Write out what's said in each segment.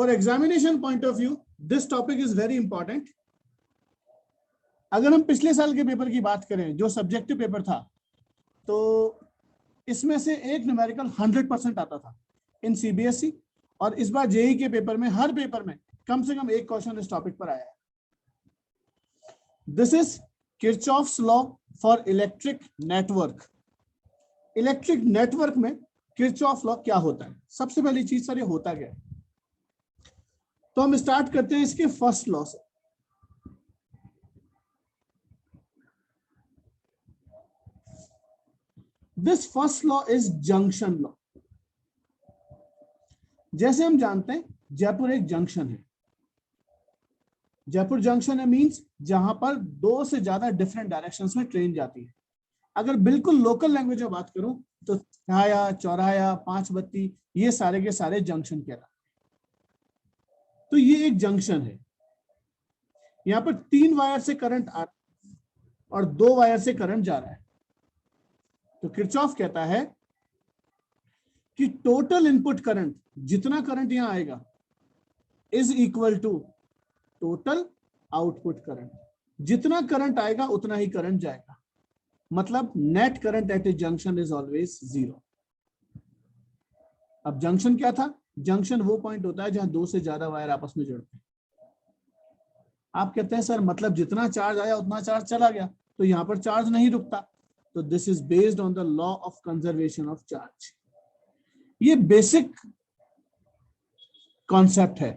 For examination point of view this topic is very important. अगर हम पिछले साल के पेपर की बात करें जो सब्जेक्टिव पेपर था, तो इसमें से एक न्यूमेरिकल 100% आता था इन सीबीएसई, और इस बार जेई के पेपर में हर पेपर में कम से कम एक क्वेश्चन इस टॉपिक पर आया है। This is Kirchhoff's law for electric network. Electric network में किरचॉफ लॉ क्या होता है? सबसे पहली चीज सर ये होता क्या है, तो हम स्टार्ट करते हैं इसके फर्स्ट लॉ से। This first law is junction law. जैसे हम जानते हैं जयपुर एक जंक्शन है, जयपुर जंक्शन है मींस जहां पर दो से ज्यादा डिफरेंट डायरेक्शंस में ट्रेन जाती है। अगर बिल्कुल लोकल लैंग्वेज में बात करूं तो छाया, चौराहा, पांच बत्ती, ये सारे के सारे जंक्शन कहलाते हैं। तो ये एक जंक्शन है, यहां पर 3 वायर से करंट आ रहा है और 2 वायर से करंट जा रहा है। तो किरचॉफ कहता है कि टोटल इनपुट करंट, जितना करंट यहां आएगा, is equal to total output current. जितना करंट आएगा उतना ही करंट जाएगा, मतलब net current at a junction is always 0। अब जंक्शन क्या था? जंक्शन वो पॉइंट होता है जहां 2 से ज्यादा वायर आपस में जुड़ते हैं। आप कहते हैं सर मतलब जितना चार्ज आया उतना चार्ज चला गया, तो यहां पर चार्ज नहीं रुकता। तो this is based on the law of conservation of charge. ये बेसिक कॉन्सेप्ट है,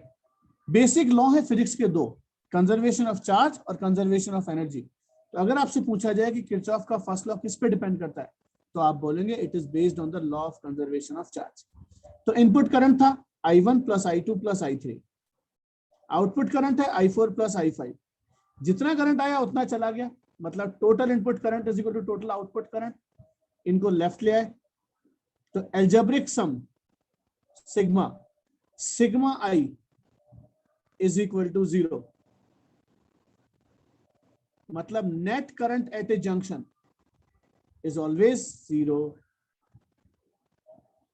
बेसिक लॉ है फिजिक्स के 2, कंजर्वेशन ऑफ चार्ज और कंजर्वेशन ऑफ एनर्जी। तो अगर आपसे पूछा जाए कि किरचॉफ का फर्स्ट लॉ किस पे डिपेंड करता है, तो आप बोलेंगे it is based on the law of conservation of charge. तो इनपुट करंट था I1 plus I2 plus I3, output current है I4 प्लस I5। जितना करंट आया उतना चला गया, मतलब total input current is equal to total output current. इनको लेफ्ट ले आए तो algebraic sum sigma I is equal to 0, मतलब net current at a junction is always 0।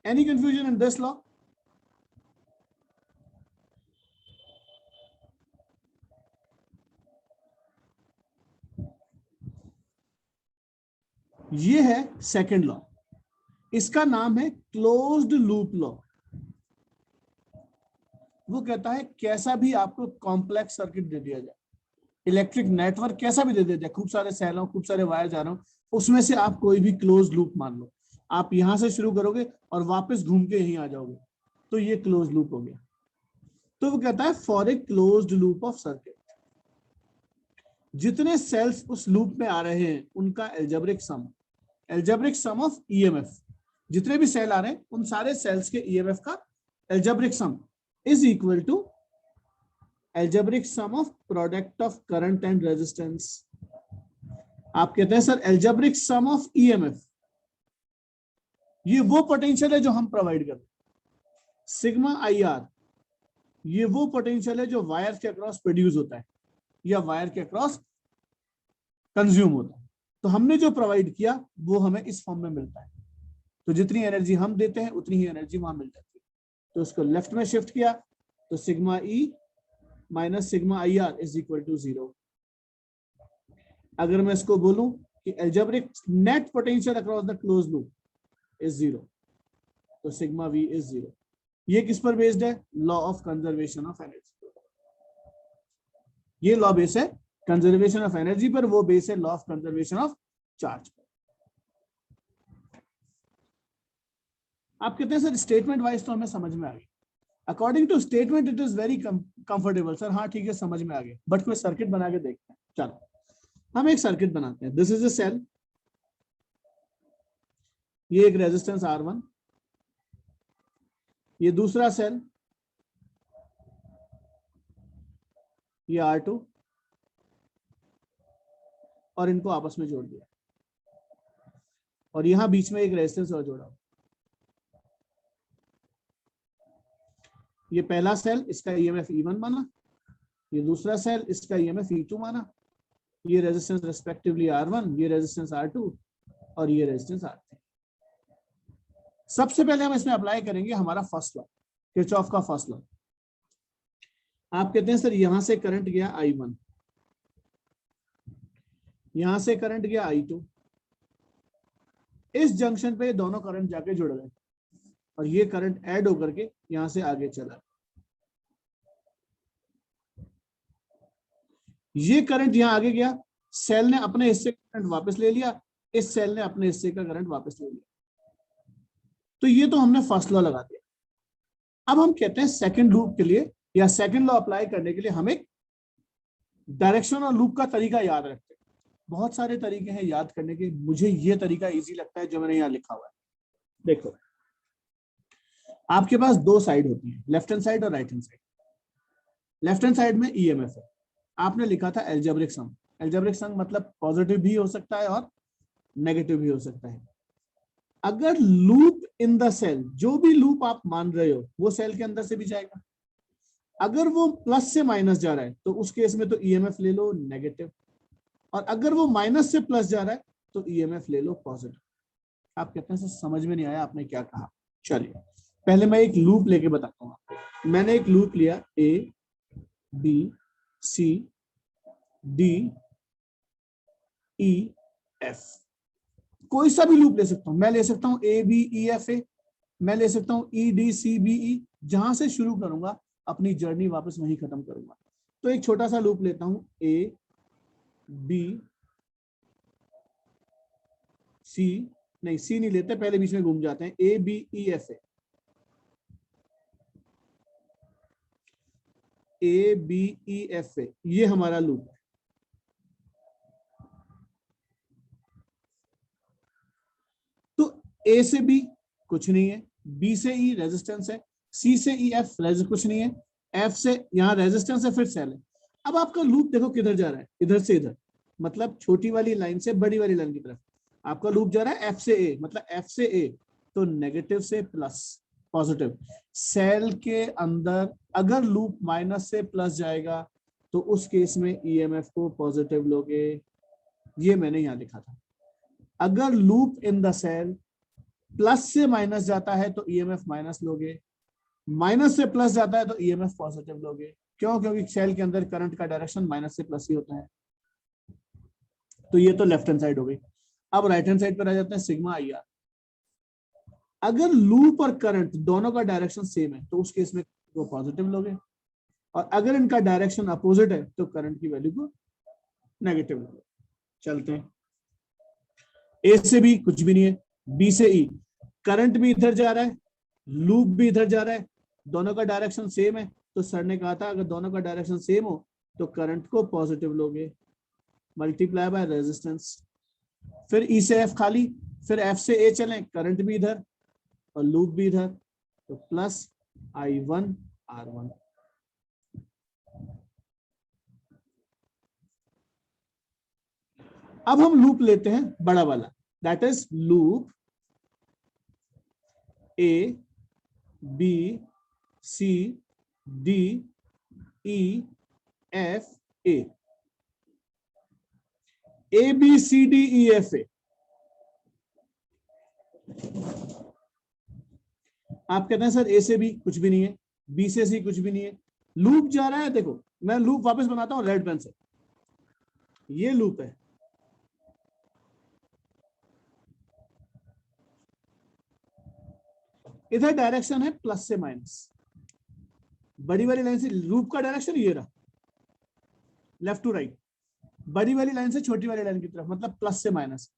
Any confusion in this law? ये है सेकंड लॉ, इसका नाम है क्लोज्ड लूप लॉ। वो कहता है कैसा भी आपको कॉम्प्लेक्स सर्किट दे दिया जाए, इलेक्ट्रिक नेटवर्क कैसा भी दे दिया जाए, खूब सारे सेल हो, खूब सारे वायर जा रहे हो, उसमें से आप कोई भी क्लोज लूप मान लो, आप यहां से शुरू करोगे और वापस घूम के यहीं आ जाओगे, तो ये क्लोज लूप हो गया। तो वो कहता है for a closed loop of circuit, जितने सेल्स उस लूप में आ रहे हैं उनका एल्जेब्रिक सम ऑफ ईएमएफ, जितने भी सेल आ रहे हैं उन सारे सेल्स के ईएमएफ का algebraic sum is equal to algebraic sum of product of current and resistance. आप कहते हैं sir algebraic sum of EMF, ये वो पोटेंशियल है जो हम प्रोवाइड करते हैं। सिग्मा IR, ये वो पोटेंशियल है जो वायर के अक्रॉस प्रोड्यूस होता है या वायर के अक्रॉस कंज्यूम होता है। तो हमने जो प्रोवाइड किया वो हमें इस फॉर्म में मिलता है। तो जितनी एनर्जी हम देते हैं उतनी ही एनर्जी वहां मिल जाती है। तो उसको लेफ्ट में शिफ्ट किया तो sigma E minus sigma IR is equal to 0। अगर मैं इसको बोलूं कि algebraic net potential across the close loop is 0, तो सिग्मा V इज 0। ये किस पर बेस्ड है? Law of conservation of energy. ये लॉ बेस है कंजर्वेशन ऑफ एनर्जी पर, वो बेस है law of conservation of charge पर। आप कहते हैं सर स्टेटमेंट वाइज तो हमें समझ में आ गई, according to statement it is very comfortable. Sir हाँ ठीक है समझ में आ गया, बट कोई सर्किट बना के देखते हैं। चलो हम एक सर्किट बनाते हैं। दिस इज अ सेल, ये एक रेजिस्टेंस R1, ये दूसरा सेल, ये R2, और इनको आपस में जोड़ दिया, और यहां बीच में एक रेजिस्टेंस और जोड़ा। ये पहला सेल, इसका EMF E1 माना, ये दूसरा सेल, इसका EMF E2 माना, ये रेजिस्टेंस रेस्पेक्टिवली R1, ये रेजिस्टेंस R2 और ये रेजिस्टेंस R3। सबसे पहले हम इसमें अप्लाई करेंगे हमारा फर्स्ट लॉ, किरचॉफ का फर्स्ट लॉ। आप कहते हैं सर यहां से करंट गया I1, यहां से करंट गया I2, इस जंक्शन पे दोनों करंट जाके जुड़ गए और ये करंट ऐड होकर के यहां से आगे चला। ये करंट यहां आगे गया, सेल ने अपने हिस्से का करंट वापस ले लिया, इस सेल ने अपने हिस्से का करंट वापस ले लिया। तो ये तो हमने फर्स्ट लॉ लगा दिया। अब हम कहते हैं सेकंड लूप के लिए या सेकंड लॉ अप्लाई करने के लिए हम एक डायरेक्शन और लूप का तरीका याद रखते हैं। बहुत सारे तरीके हैं याद करने के, मुझे ये तरीका इजी लगता है जो मैंने यहाँ लिखा हुआ है। देखो, आपके पास दो साइड होती है, लेफ्ट हैंड साइड और right hand side. Left hand side में ईएमएफ है, आपने लिखा था एल्जेब्रिक सम। एल्जेब्रिक सम मतलब पॉजिटिव भी हो सकता है और नेगेटिव भी हो सकता है। अगर लूप इन द सेल, जो भी लूप आप मान रहे हो वो सेल के अंदर से भी जाएगा। अगर वो प्लस से माइनस जा रहा है तो उस केस में तो ईएमएफ ले लो नेगेटिव, और अगर वो माइनस से प्लस जा रहा है तो ईएमएफ ले लो पॉजिटिव। आप कहते हैं सर समझ में नहीं आया आपने क्या कहा। चलिए पहले मैं एक लूप लेके बताता हूँ आपको। मैंने एक लूप लिया A B C D E F, कोई सा भी लूप ले सकता हूं। मैं ले सकता हूं ए बी ई एफ ए, मैं ले सकता हूं E D C B E. जहां से शुरू करूंगा अपनी जर्नी वापस वहीं खत्म करूंगा। तो एक छोटा सा लूप लेता हूं ए बी सी, नहीं सी नहीं लेते, पहले बीच में घूम जाते हैं, A B E F A B E F A, ये हमारा लूप है। तो ए से बी कुछ नहीं है, बी से ई रेजिस्टेंस है, सी से ई एफ कुछ नहीं है, एफ से यहाँ रेजिस्टेंस है, फिर सेल है। अब आपका लूप देखो किधर जा रहा है, इधर से इधर, मतलब छोटी वाली लाइन से बड़ी वाली लाइन की तरफ आपका लूप जा रहा है। एफ से ए मतलब एफ से ए, तो नेगेटिव से प्लस पॉजिटिव। सेल के अंदर अगर लूप माइनस से प्लस जाएगा तो उस केस में ईएमएफ को पॉजिटिव लोगे, ये मैंने यहां लिखा था। अगर loop in the cell plus से माइनस जाता है तो ईएमएफ माइनस लोगे, माइनस से प्लस जाता है तो ईएमएफ पॉजिटिव लोगे। क्यों? क्योंकि सेल के अंदर करंट का डायरेक्शन माइनस से प्लस ही होता है। तो ये तो लेफ्ट हैंड साइड हो गई। अब राइट हैंड साइड पर आ जाते हैं सिग्मा आई आर। अगर लूप और करंट दोनों का डायरेक्शन सेम है तो उस केस में वो पॉजिटिव लोगे, और अगर इनका डायरेक्शन अपोजिट है तो करंट की वैल्यू को नेगेटिव लोगे। चलते हैं, ए से बी कुछ भी नहीं है, बी से ई, करंट भी इधर जा रहा है, लूप भी इधर जा रहा है, दोनों का डायरेक्शन सेम है। तो सर ने कहा था अगर दोनों का डायरेक्शन सेम हो तो करंट को पॉजिटिव लोगे, मल्टीप्लाई बाय रेजिस्टेंस। फिर ई से एफ खाली, फिर एफ से ए चलें, करंट भी इधर और लूप भी इधर, तो प्लस I1 R1। अब हम लूप लेते हैं बड़ा वाला, that is loop A B C D E F A, A B C D E F A. आप कहते हैं सर ए से बी कुछ भी नहीं है, बी से सी कुछ भी नहीं है, लूप जा रहा है। देखो मैं लूप वापस बनाता हूं रेड पेन से, ये लूप है, इधर डायरेक्शन है प्लस से माइनस, बड़ी वाली लाइन से लूप का डायरेक्शन ये रहा, लेफ्ट टू राइट, बड़ी वाली लाइन से छोटी वाली लाइन की तरफ, मतलब प्लस से माइनस।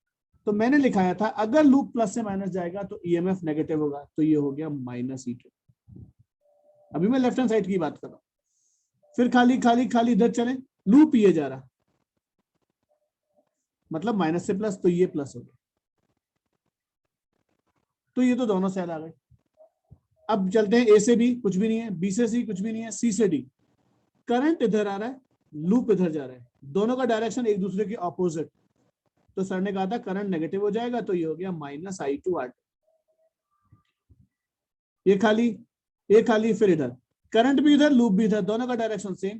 तो मैंने लिखाया था अगर लूप प्लस से माइनस जाएगा तो ईएमएफ नेगेटिव होगा, तो ये हो गया माइनस E2। अभी मैं लेफ्ट हैंड साइड की बात कर रहा हूं। फिर खाली खाली खाली इधर चले, लूप ये जा रहा, मतलब माइनस से प्लस, तो ये प्लस हो गया। तो ये तो दोनों सेल आ गए। अब चलते हैं ए से बी कुछ भी नहीं है, बी से सी कुछ भी नहीं है, सी से डी, करंट इधर आ रहा है, लूप इधर जा रहा है, दोनों का डायरेक्शन एक दूसरे के ऑपोजिट। तो सर ने कहा था करंट नेगेटिव हो जाएगा, तो ये हो गया माइनस I2 R2। ये खाली फिर इधर करंट भी इधर लूप भी इधर, दोनों का डायरेक्शन सेम,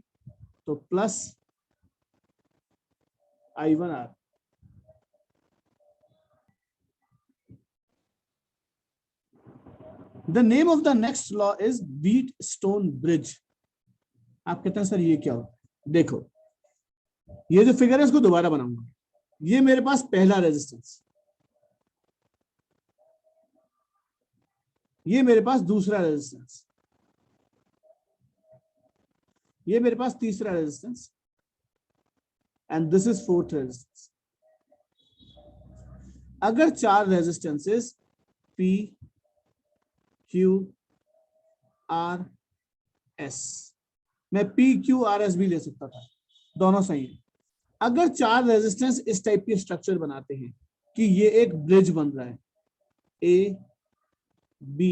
तो plus I1 R। The name of the next law is Wheatstone bridge। आप कहते हैं सर ये क्या होता है? देखो ये जो फिगर है इसको दोबारा बनाऊंगा। ये मेरे पास पहला रेजिस्टेंस, ये मेरे पास दूसरा रेजिस्टेंस, ये मेरे पास तीसरा resistance, and this is fourth resistance. अगर 4 resistances P Q R S, मैं P Q R S भी ले सकता था, दोनों सही है। अगर 4 रेजिस्टेंस इस टाइप की स्ट्रक्चर बनाते हैं कि ये एक ब्रिज बन रहा है A B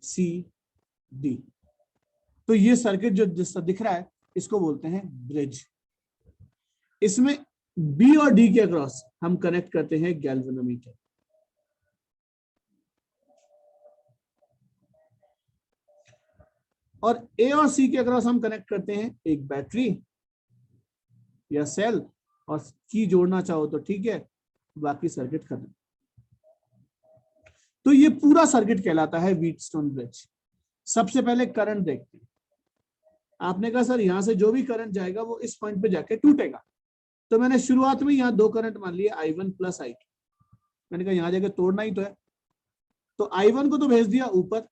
C D, तो ये सर्किट जो दिख रहा है इसको बोलते हैं ब्रिज। इसमें B और D के अक्रॉस हम कनेक्ट करते हैं गैल्वेनोमीटर। और A और C के अक्रॉस हम कनेक्ट करते हैं एक बैटरी या सेल, और की जोड़ना चाहो तो ठीक है, बाकी सर्किट खत्म। तो ये पूरा सर्किट कहलाता है व्हीटस्टोन ब्रिज। सबसे पहले करंट देखते हैं। आपने कहा सर यहां से जो भी करंट जाएगा वो इस पॉइंट पे जाके टूटेगा, तो मैंने शुरुआत में यहाँ 2 करंट मान लिए I1 प्लस I2। मैंने कहा यहां जाके तोड़ना ही तो है, तो I1 को तो भेज दिया ऊपर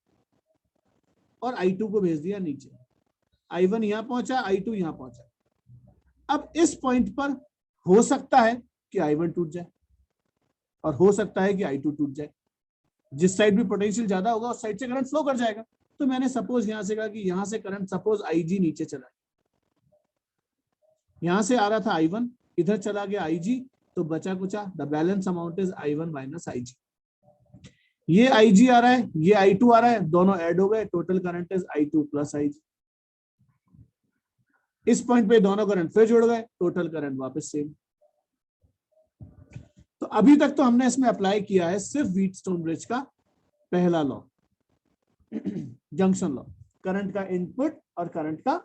और I2 को भेज दिया नीचे। I1 यहां पहुंचा, I2 यहां पहुंचा। अब इस पॉइंट पर हो सकता है कि I1 टूट जाए और हो सकता है कि I2 टूट जाए। जिस साइड भी पोटेंशियल ज्यादा होगा उस साइड से करंट फ्लो कर जाएगा। तो मैंने सपोज यहां से कहा कि यहां से करंट सपोज IG नीचे चला, यहां से आ रहा था I1, इधर चला गया IG, तो बचा कुचा the balance amount is I1 minus IG। ये IG आ रहा है, ये I2 आ रहा है, दोनों ऐड हो गए, total current is I2 plus IG। इस पॉइंट पे दोनों करंट फिर जुड़ गए, टोटल करंट वापस सेम। तो अभी तक तो हमने इसमें अप्लाई किया है सिर्फ व्हीटस्टोन ब्रिज का पहला लॉ, जंक्शन लॉ, करंट का इनपुट और करंट का।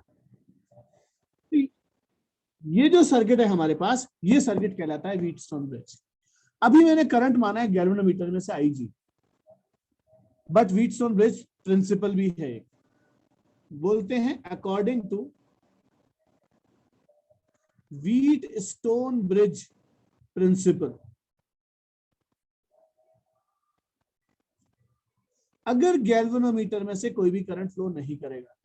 ये जो सर्किट है हमारे पास, ये सर्किट कहलाता है व्हीटस्टोन ब्रिज। अभी मैंने करंट माना है गैल्वेनोमीटर में से IG, but Wheatstone bridge principle भी है, बोलते हैं according to Wheatstone bridge principle. अगर गैल्वेनोमीटर में से कोई भी करंट फ्लो नहीं करेगा,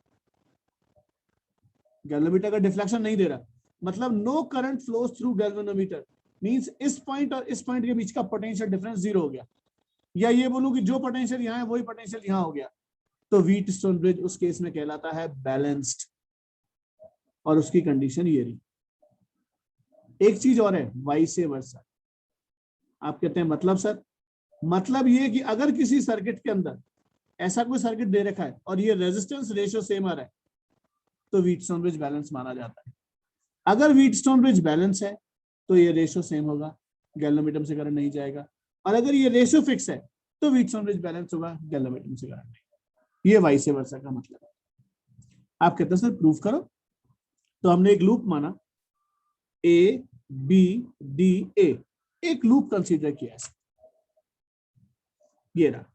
गैल्वेनोमीटर का डिफ्लेक्शन नहीं दे रहा, मतलब no current flows through galvanometer, means इस पॉइंट और इस पॉइंट के बीच का पोटेंशियल डिफरेंस 0 हो गया, या ये बोलूं कि जो पोटेंशियल यहां है वही पोटेंशियल यहां हो गया, तो व्हीटस्टोन ब्रिज उस केस में कहलाता है बैलेंस्ड। और उसकी कंडीशन ये रही। एक चीज और है, वाइस वर्सा। आप कहते हैं मतलब सर, मतलब ये कि अगर किसी सर्किट के अंदर ऐसा कोई सर्किट दे रखा है और ये रेजिस्टेंस रेशियो सेम आ रहा है, तो व्हीटस्टोन ब्रिज बैलेंस माना जाता है। अगर व्हीटस्टोन ब्रिज बैलेंस है तो ये रेशियो सेम होगा, गैल्वेनोमीटर से करंट नहीं जाएगा। और अगर ये रेशियो फिक्स है तो व्हीटस्टोन ब्रिज बैलेंस होगा, गैल्वेनोमीटर से करंट नहीं। ये वाइस वर्सा का मतलब है। आप कहते हैं सर प्रूफ करो। तो हमने एक लूप माना A B D A, एक लूप कंसीडर किया, ये रहा।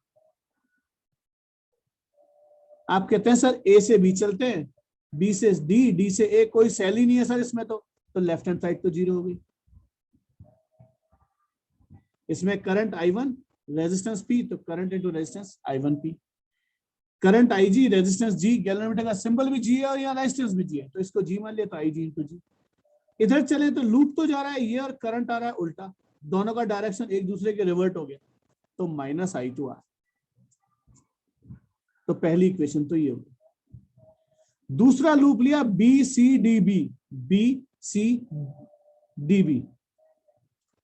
आप कहते हैं सर A से B चलते हैं, B से D, D से A, कोई सेल ही नहीं है सर इसमें, तो लेफ्ट हैंड साइड तो 0 हो गई। इसमें करंट I1, रेजिस्टेंस P, तो current into resistance I1P। Current IG, resistance G, galvanometer का सिंबल भी G है और यहाँ रेजिस्टेंस भी G है, तो इसको G मान लिया, तो IG इंटू G। इधर चले तो लूप तो जा रहा है ये और करंट आ रहा है उल्टा, दोनों का डायरेक्शन एक दूसरे के रिवर्ट हो गया, तो माइनस I2 आ। तो पहली इक्वेशन तो ये होगी। दूसरा लूप लिया BCDB, BCDB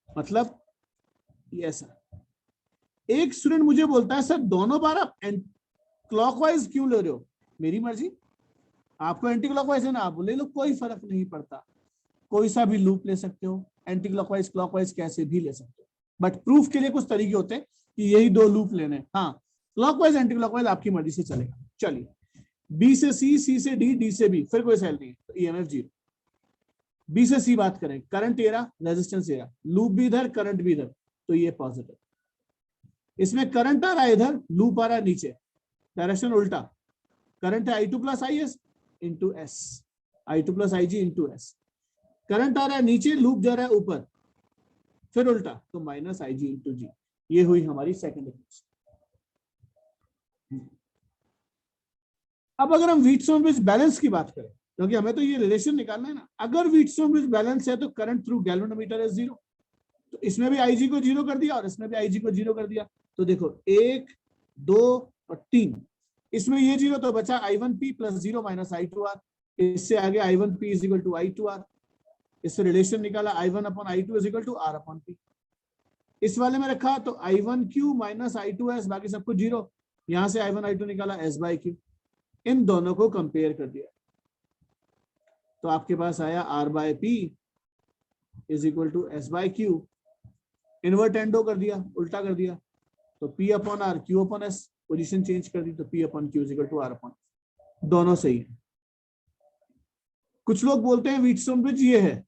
मतलब ये ऐसा। एक स्टूडेंट मुझे बोलता है सर दोनों बार आप क्लॉकवाइज क्यों ले रहे हो? मेरी मर्जी, आपको एंटी क्लॉकवाइज है ना, आप ले लो, कोई फर्क नहीं पड़ता, कोई सा भी लूप ले सकते हो, एंटी क्लॉकवाइज क्लॉकवाइज कैसे भी ले सकते हो, बट प्रूफ के लिए कुछ तरीके होते हैं कि यही 2 लूप लेने। हाँ, क्लॉकवाइज एंटी क्लॉकवाइज आपकी मर्जी से चलेगा। चलिए, B से C, C से D, D से B, फिर कोई सेल नहीं है, तो EMF 0। B से C बात करें, करंट ये रहा, रेजिस्टेंस ये रहा, लूप भी इधर, करंट भी इधर, तो ये पॉजिटिव। इसमें करंट आ रहा है इधर, लूप आ रहा है नीचे, डायरेक्शन उल्टा, करंट है I2 plus IS into S। I2 plus IG into S. Current आ रहा है नीचे, लूप जा रहा है ऊपर, फिर उल्टा, तो माइनस IG इंटू जी। ये हुई हमारी सेकंड इक्वेशन। अब अगर हम व्हीटस्टोन ब्रिज बैलेंस की बात करें, क्योंकि हमें तो ये रिलेशन निकालना है ना, अगर व्हीटस्टोन ब्रिज बैलेंस है तो current through galvanometer is zero. तो इसमें भी IG को जीरो कर दिया और इसमें भी IG को जीरो कर दिया। तो देखो 1, 2 और 3, इसमें ये जीरो तो बचा I1P plus zero minus I2R। इससे आगे I1P is equal to I2R। इससे रिलेशन निकाला I1 upon I2 is equal to R upon P। इस वाले में रखा तो I1Q माइनस I2S, बाकी सब कुछ जीरो। यहां से I1 I2 निकाला S बाई Q। इन दोनों को कंपेयर कर दिया तो आपके पास आया R by P is equal to S by Q। Invert एंडो कर दिया, उल्टा कर दिया, तो P upon R Q upon S, position change कर दी तो P upon Q is equal to R upon. दोनों सही है। कुछ लोग बोलते हैं व्हीटस्टोन ब्रिज ये है,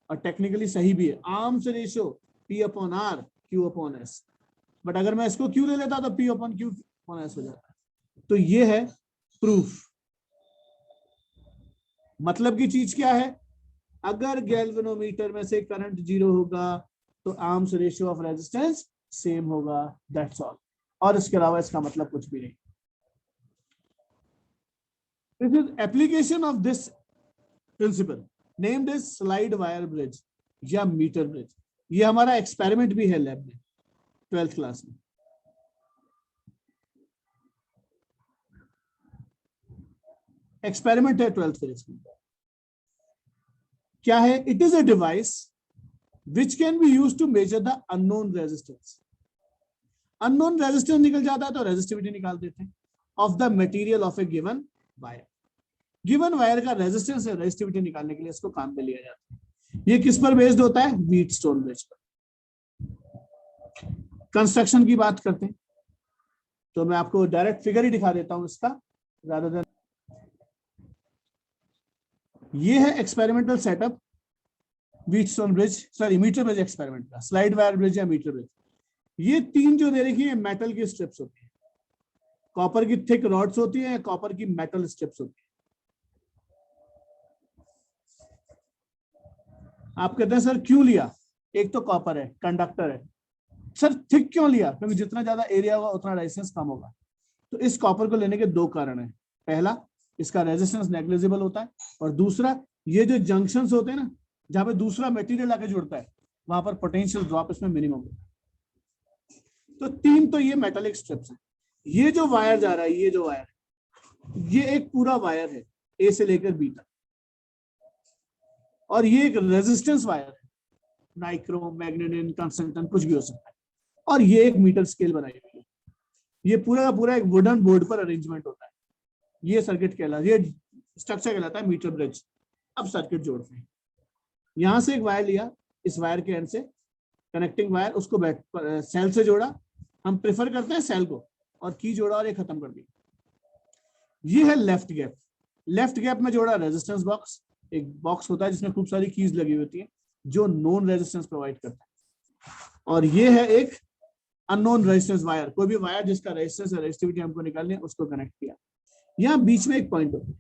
और टेक्निकली सही भी है, arms ratio P upon R Q upon S। But अगर मैं इसको Q ले लेता तो P upon Q upon S हो जाता। तो ये है प्रूफ। मतलब की चीज क्या है, अगर गैल्वेनोमीटर में से करंट जीरो होगा तो arms ratio of resistance same होगा, दैट्स ऑल। और इसके अलावा इसका मतलब कुछ भी नहीं। This is application of this principle named is slide wire bridge या मीटर ब्रिज। ये हमारा एक्सपेरिमेंट भी है लैब में 12th क्लास में। एक्सपेरिमेंट है 12th फेज में। क्या है, it is a device which can be used to measure the unknown resistance। unknown resistance निकल जाता है तो resistivity निकाल देते हैं of the material of a given wire। given wire का resistance है, resistivity निकालने के लिए इसको काम पे लिया जाता है। ये किस पर बेस्ड होता है, व्हीटस्टोन ब्रिज पर। कंस्ट्रक्शन की बात करते हैं तो मैं आपको डायरेक्ट फिगर ही दिखा देता हूं इसका, rather than। ये है experimental setup Wheatstone bridge, sorry metre bridge experiment का, स्लाइड वायर ब्रिज या मीटर ब्रिज। ये तीन जो दे रखी है मेटल की स्ट्रिप्स होती है, कॉपर की थिक रॉड्स होती है, कॉपर की मेटल स्ट्रिप्स होती है। आप कहते हैं सर क्यों लिया, एक तो कॉपर है, कंडक्टर है। सर थिक क्यों लिया, क्योंकि जितना ज्यादा एरिया होगा उतना रेजिस्टेंस कम होगा। तो इस कॉपर को लेने के दो कारण है। पहला, इसका रेजिस्टेंस नेग्लिजिबल होता है, और दूसरा, ये जो जंक्शंस होते हैं ना, जहां पे दूसरा मटेरियल आके जुड़ता है, वहां पर पोटेंशियल ड्रॉप इसमें मिनिमम होता है। तो तीन तो ये मेटालिक स्ट्रिप्स है। ये जो वायर जा रहा है, ये जो वायर है, ये एक पूरा वायर है ए से लेकर बी तक, और ये एक रेजिस्टेंस वायर है, नाइक्रोम, मैग्नेटिन, कंसल्टेंट, कुछ भी हो सकता है। और ये एक मीटर स्केल बनाई हुई है। ये पूरा का पूरा एक वुडन बोर्ड पर अरेंजमेंट होता है। ये सर्किट कहलाता है, ये स्ट्रक्चर कहलाता है मीटर ब्रिज। अब सर्किट जोड़ते हैं। यहां से एक वायर लिया, इस वायर के एंड से कनेक्टिंग वायर, उसको सेल से जोड़ा। हम प्रेफर करते हैं सेल को, और की जोड़ा और ये खत्म कर दिया। ये है लेफ्ट गैप। लेफ्ट गैप में जोड़ा रेजिस्टेंस बॉक्स। एक बॉक्स होता है जिसमें खूब सारी कीज लगी होती है जो नोन रेजिस्टेंस प्रोवाइड करता है। और ये है एक अननोन रेजिस्टेंस वायर। कोई भी वायर जिसका रेजिस्टेंस और रेजिस्टिविटी हमको निकालनी है, उसको कनेक्ट किया। यहाँ बीच में एक पॉइंट होता है,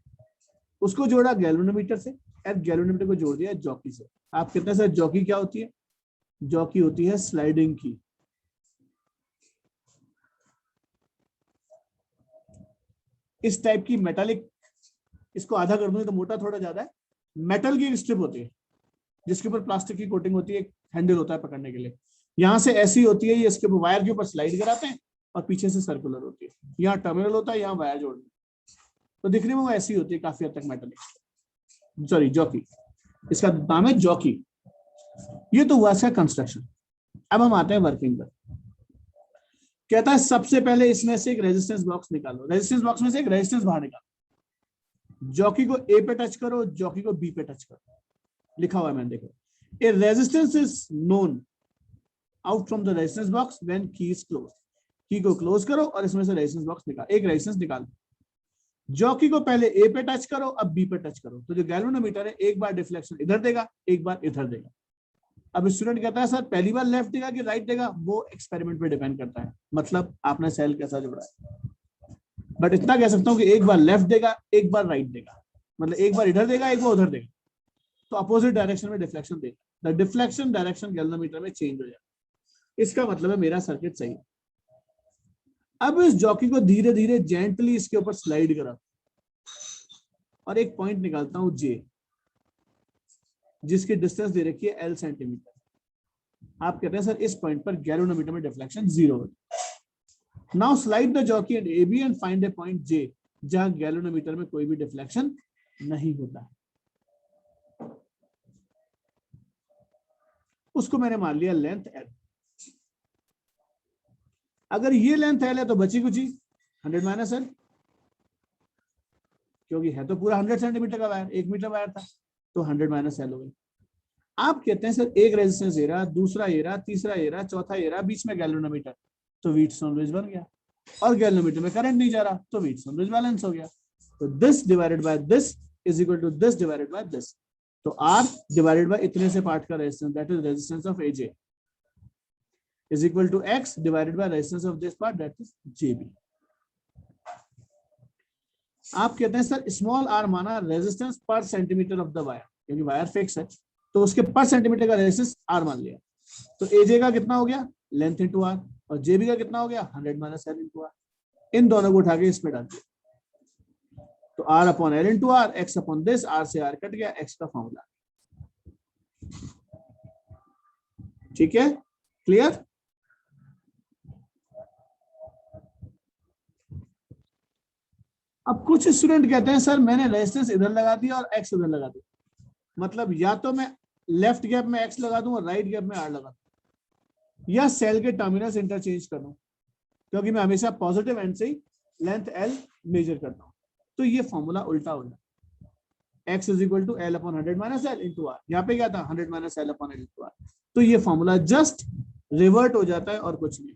उसको जोड़ा गैल्वेनोमीटर से, और गैल्वेनोमीटर को जोड़ दिया जॉकी से। आप कितने सर जॉकी क्या होती है, जॉकी होती है स्लाइडिंग की। इस टाइप की मेटालिक, इसको आधा कर दूं तो मोटा थोड़ा ज्यादा है, मेटल की एक स्ट्रिप होती है जिसके ऊपर प्लास्टिक की कोटिंग होती है, एक हैंडल होता है पकड़ने के लिए। यहां से ऐसी होती है, ये इसके वायर के ऊपर स्लाइड कराते हैं, और पीछे से सर्कुलर होती है। यहाँ टर्मिनल होता है, यहाँ वायर जोड़ना, तो दिखने में वो ऐसी होती है काफी हद तक मेटलिक। सॉरी जॉकी, इसका नाम है जॉकी। ये तो हुआ इसका कंस्ट्रक्शन। अब हम आते हैं वर्किंग पर। कहता है सबसे पहले इसमें से एक रेजिस्टेंस बॉक्स निकालो। रेजिस्टेंस बॉक्स में से एक रेजिस्टेंस बाहर निकालो। जॉकी को ए पे टच करो, जॉकी को बी पे टच करो। लिखा हुआ है मैंने, देखो, A resistance is known out from the resistance box when key is close. Key को क्लोज करो और इसमें से रेजिस्टेंस बॉक्स निकाल, एक रेजिस्टेंस निकाल। जॉकी को पहले ए पे टच करो, अब बी पे टच करो। तो जो गैल्वेनोमीटर है, एक बार डिफ्लेक्शन इधर देगा, एक बार इधर देगा। अब स्टूडेंट कहता है सर पहली बार लेफ्ट देगा कि राइट देगा, वो एक्सपेरिमेंट पे डिपेंड करता है, मतलब आपने सेल कैसा जोड़ा है। बट इतना कह सकता हूं कि एक बार लेफ्ट देगा, एक बार राइट देगा। मतलब एक बार इधर देगा, एक बार उधर देगा, तो अपोजिट डायरेक्शन में डिफ्लेक्शन देगा। द डिफ्लेक्शन डायरेक्शन गैल्वेनोमीटर में चेंज हो जाएगा। इसका मतलब है मेरा सर्किट सही है। अब इस जॉकी को धीरे धीरे जेंटली इसके ऊपर स्लाइड करा और एक पॉइंट निकालता हूं जे, जिसकी डिस्टेंस दे रखी है L सेंटीमीटर। आप कहते हैं सर इस पॉइंट पर गैल्वेनोमीटर में डिफ्लेक्शन 0 है। Now slide the jockey at AB and find a point J जहां गैल्वेनोमीटर में कोई भी डिफ्लेक्शन नहीं होता। उसको मैंने मान लिया लेंथ L। अगर ये लेंथ L है तो बची कुची 100 माइनस L, क्योंकि है तो पूरा 100 सेंटीमीटर का वायर, 1 मीटर वायर था, तो 100 माइनस L हो गई। आप कहते हैं सर एक रेजिस्टेंस ये रहा, दूसरा ये रहा, तीसरा ये रहा, चौथा ये रहा, बीच में गैल्वेनोमीटर, तो व्हीटस्टोन ब्रिज बन गया। और गैल्वेनोमीटर में करंट नहीं जा रहा, तो व्हीटस्टोन ब्रिज बैलेंस हो गया। तो this divided by this is equal to this divided by this. तो R डिवाइडेड बाय इतने से पार्ट का resistance, that is resistance of AJ, is equal to X divided by resistance of this part, that is JB। आप कहते हैं sir small r माना resistance पर centimetre of the wire, क्योंकि wire fix है तो उसके पर सेंटीमीटर का रेजिस्टेंस r मान लिया। तो AJ का कितना हो गया, लेंथ इंटू r, और JB का कितना हो गया, 100 माइनस L इंटू r। इन दोनों को उठा के इसमें डाल दिया, तो R upon L into r, X upon this, R से R कट गया, X का फॉर्मूला। ठीक है, क्लियर। अब कुछ स्टूडेंट कहते हैं सर मैंने रेजिस्टेंस इधर लगा दिया और X उधर लगा दिया, मतलब या तो मैं लेफ्ट गैप में X लगा दूं और राइट गैप में R लगा दूं, या सेल के टर्मिनल्स इंटरचेंज कर दूं, क्योंकि मैं हमेशा पॉजिटिव एंड से ही लेंथ L मेजर करता हूं। तो ये फॉर्मूला उल्टा हो जाए, X is equal to L upon 100 minus L into R। यहाँ पे क्या था, 100 minus L upon L into R। तो ये फॉर्मूला जस्ट रिवर्ट हो जाता है और कुछ नहीं।